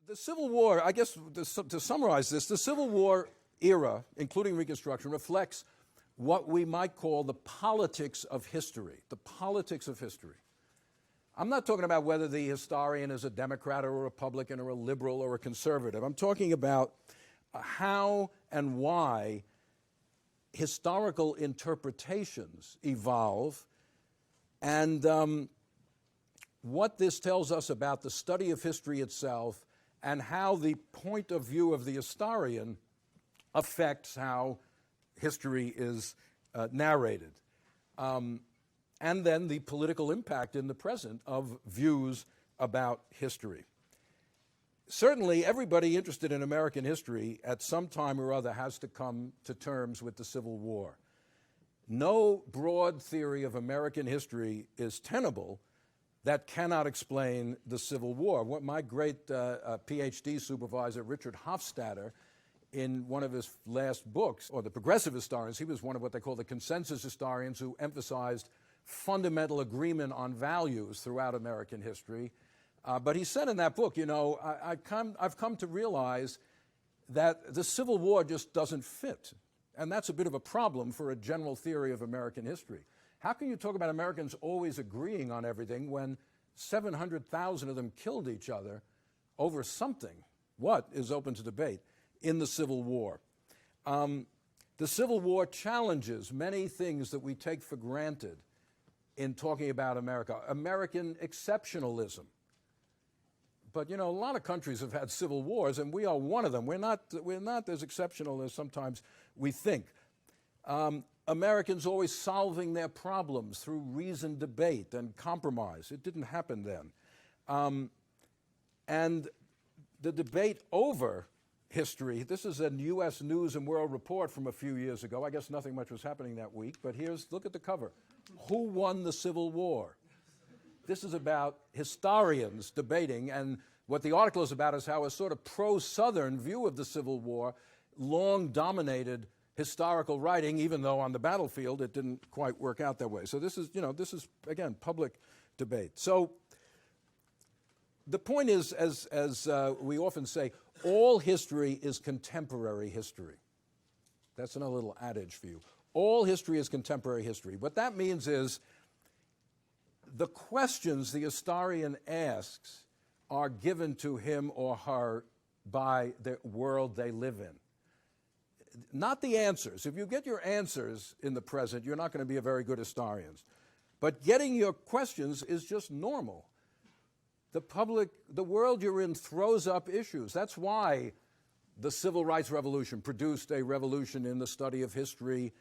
The Civil War, I guess to summarize this, the Civil War era, including Reconstruction, reflects what we might call the politics of history. The politics of history. I'm not talking about whether the historian is a Democrat or a Republican or a liberal or a conservative. I'm talking about how and why historical interpretations evolve and what this tells us about the study of history itself and how the point of view of the historian affects how history is narrated. And then the political impact in the present of views about history. Certainly, everybody interested in American history at some time or other has to come to terms with the Civil War. No broad theory of American history is tenable that cannot explain the Civil War. What my great PhD supervisor, Richard Hofstadter, in one of his last books, or the progressive historians, he was one of what they call the consensus historians who emphasized fundamental agreement on values throughout American history. But he said in that book, you know, I've come to realize that the Civil War just doesn't fit. And that's a bit of a problem for a general theory of American history. How can you talk about Americans always agreeing on everything when 700,000 of them killed each other over something? What is open to debate in the Civil War? The Civil War challenges many things that we take for granted in talking about America. American exceptionalism. But, you know, a lot of countries have had civil wars, and we are one of them. We're not as exceptional as sometimes we think. Americans always solving their problems through reasoned debate and compromise. It didn't happen then. And the debate over history, this is a U.S. News and World Report from a few years ago. I guess nothing much was happening that week, but look at the cover. Who won the Civil War? This is about historians debating, and what the article is about is how a sort of pro-Southern view of the Civil War long dominated historical writing, even though on the battlefield it didn't quite work out that way. So this is, again, public debate. So the point is, as we often say, all history is contemporary history. That's another little adage for you. All history is contemporary history. What that means is the questions the historian asks are given to him or her by the world they live in. Not the answers. If you get your answers in the present, you're not going to be a very good historian. But getting your questions is just normal. The world you're in throws up issues. That's why the Civil Rights Revolution produced a revolution in the study of history.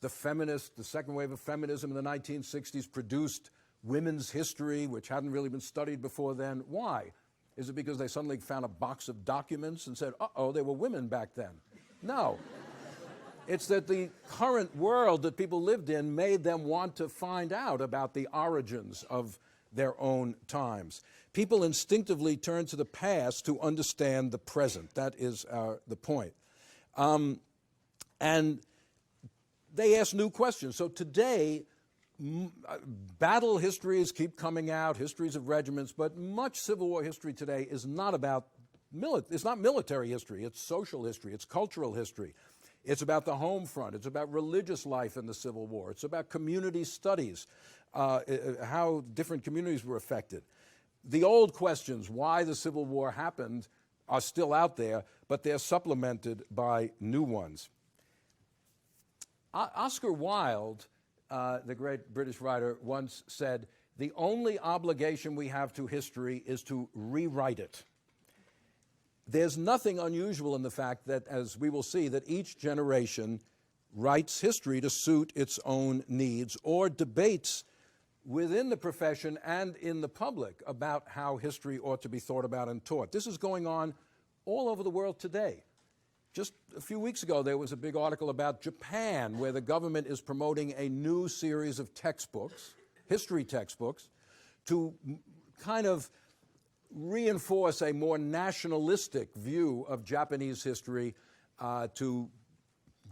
The second wave of feminism in the 1960s produced women's history, which hadn't really been studied before then. Why? Is it because they suddenly found a box of documents and said, uh-oh, there were women back then? No. It's that the current world that people lived in made them want to find out about the origins of their own times. People instinctively turn to the past to understand the present. That is the point. And they ask new questions. So today, battle histories keep coming out, histories of regiments, but much Civil War history today is not about it's not military history, it's social history, it's cultural history. It's about the home front, it's about religious life in the Civil War, it's about community studies, how different communities were affected. The old questions, why the Civil War happened, are still out there, but they're supplemented by new ones. Oscar Wilde, the great British writer, once said, "The only obligation we have to history is to rewrite it." There's nothing unusual in the fact that, as we will see, that each generation writes history to suit its own needs or debates within the profession and in the public about how history ought to be thought about and taught. This is going on all over the world today. Just a few weeks ago, there was a big article about Japan, where the government is promoting a new series of textbooks, history textbooks, to kind of reinforce a more nationalistic view of Japanese history, to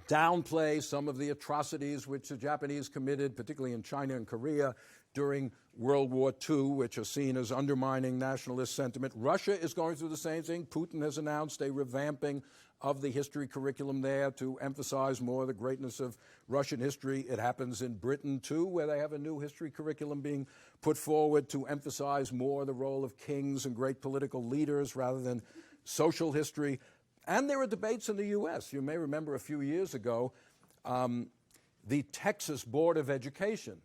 downplay some of the atrocities which the Japanese committed, particularly in China and Korea, during World War II, which are seen as undermining nationalist sentiment. Russia is going through the same thing. Putin has announced a revamping of the history curriculum there to emphasize more the greatness of Russian history. It happens in Britain, too, where they have a new history curriculum being put forward to emphasize more the role of kings and great political leaders rather than social history. And there are debates in the U.S. You may remember a few years ago, the Texas Board of Education.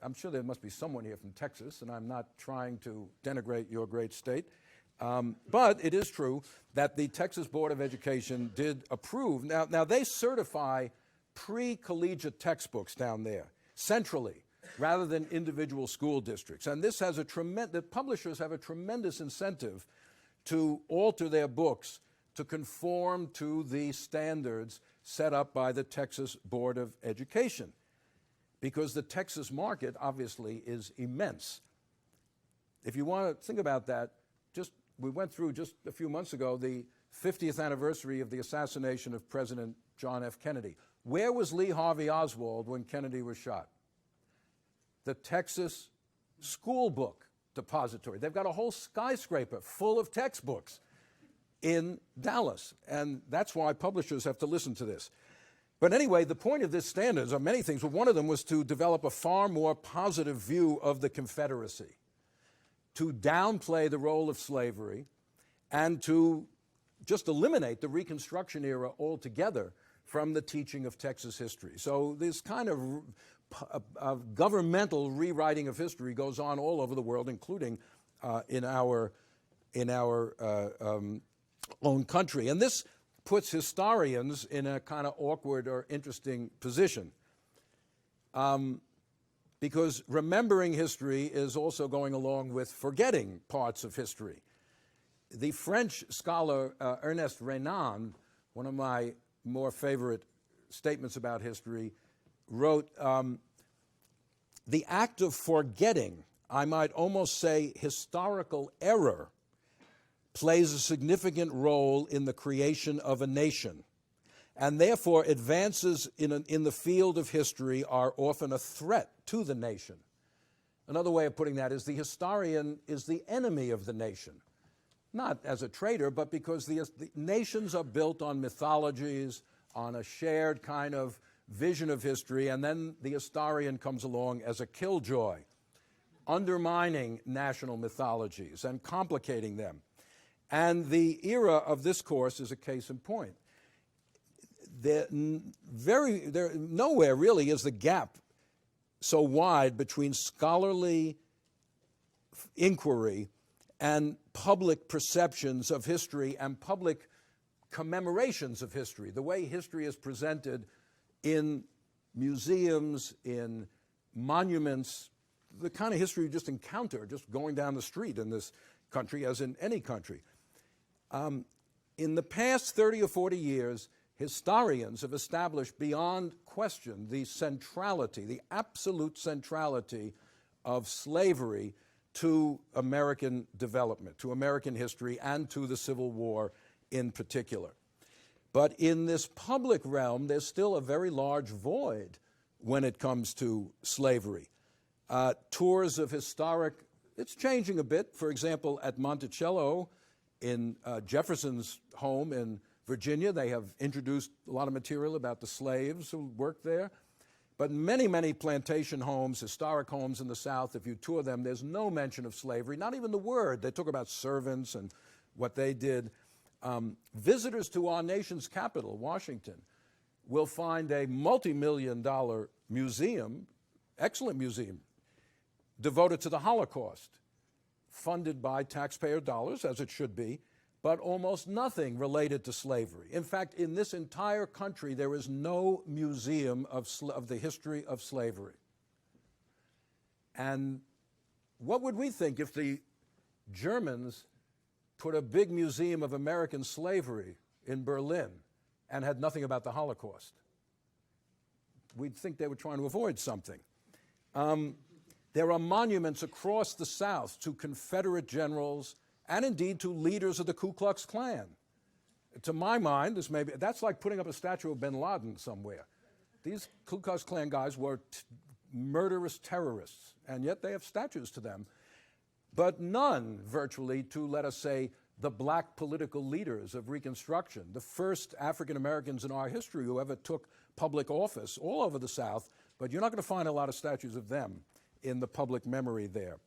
I'm sure there must be someone here from Texas, and I'm not trying to denigrate your great state. But it is true that the Texas Board of Education did approve. Now they certify pre-collegiate textbooks down there, centrally, rather than individual school districts. And this has the publishers have a tremendous incentive to alter their books to conform to the standards set up by the Texas Board of Education, because the Texas market obviously is immense. If you want to think about that, we went through just a few months ago the 50th anniversary of the assassination of President John F. Kennedy. Where was Lee Harvey Oswald when Kennedy was shot? The Texas School Book Depository. They've got a whole skyscraper full of textbooks in Dallas, and that's why publishers have to listen to this. But anyway, the point of this standards are many things, but one of them was to develop a far more positive view of the Confederacy, to downplay the role of slavery, and to just eliminate the Reconstruction era altogether from the teaching of Texas history. So this kind of governmental rewriting of history goes on all over the world, including in our own country. And this puts historians in a kind of awkward or interesting position, because remembering history is also going along with forgetting parts of history. The French scholar Ernest Renan, one of my more favorite statements about history, wrote, "The act of forgetting, I might almost say historical error, plays a significant role in the creation of a nation, and therefore advances in the field of history are often a threat to the nation." Another way of putting that is the historian is the enemy of the nation, not as a traitor, but because the nations are built on mythologies, on a shared kind of vision of history, and then the historian comes along as a killjoy, undermining national mythologies and complicating them. And the era of this course is a case in point. Nowhere really is the gap so wide between scholarly inquiry and public perceptions of history and public commemorations of history. The way history is presented in museums, in monuments, the kind of history you just encounter just going down the street in this country, as in any country. In the past 30 or 40 years, historians have established beyond question the centrality, the absolute centrality of slavery to American development, to American history, and to the Civil War in particular. But in this public realm, there's still a very large void when it comes to slavery. Tours of historic, it's changing a bit. For example, at Monticello, in Jefferson's home in Virginia, they have introduced a lot of material about the slaves who worked there. But many, many plantation homes, historic homes in the South, if you tour them, there's no mention of slavery, not even the word. They talk about servants and what they did. Visitors to our nation's capital, Washington, will find a multi-million-dollar museum, excellent museum, devoted to the Holocaust, funded by taxpayer dollars, as it should be, but almost nothing related to slavery. In fact, in this entire country, there is no museum of the history of slavery. And what would we think if the Germans put a big museum of American slavery in Berlin and had nothing about the Holocaust? We'd think they were trying to avoid something. There are monuments across the South to Confederate generals and indeed to leaders of the Ku Klux Klan. To my mind, that's like putting up a statue of bin Laden somewhere. These Ku Klux Klan guys were murderous terrorists, and yet they have statues to them, but none, virtually, to, let us say, the black political leaders of Reconstruction, the first African Americans in our history who ever took public office all over the South, but you're not going to find a lot of statues of them in the public memory there.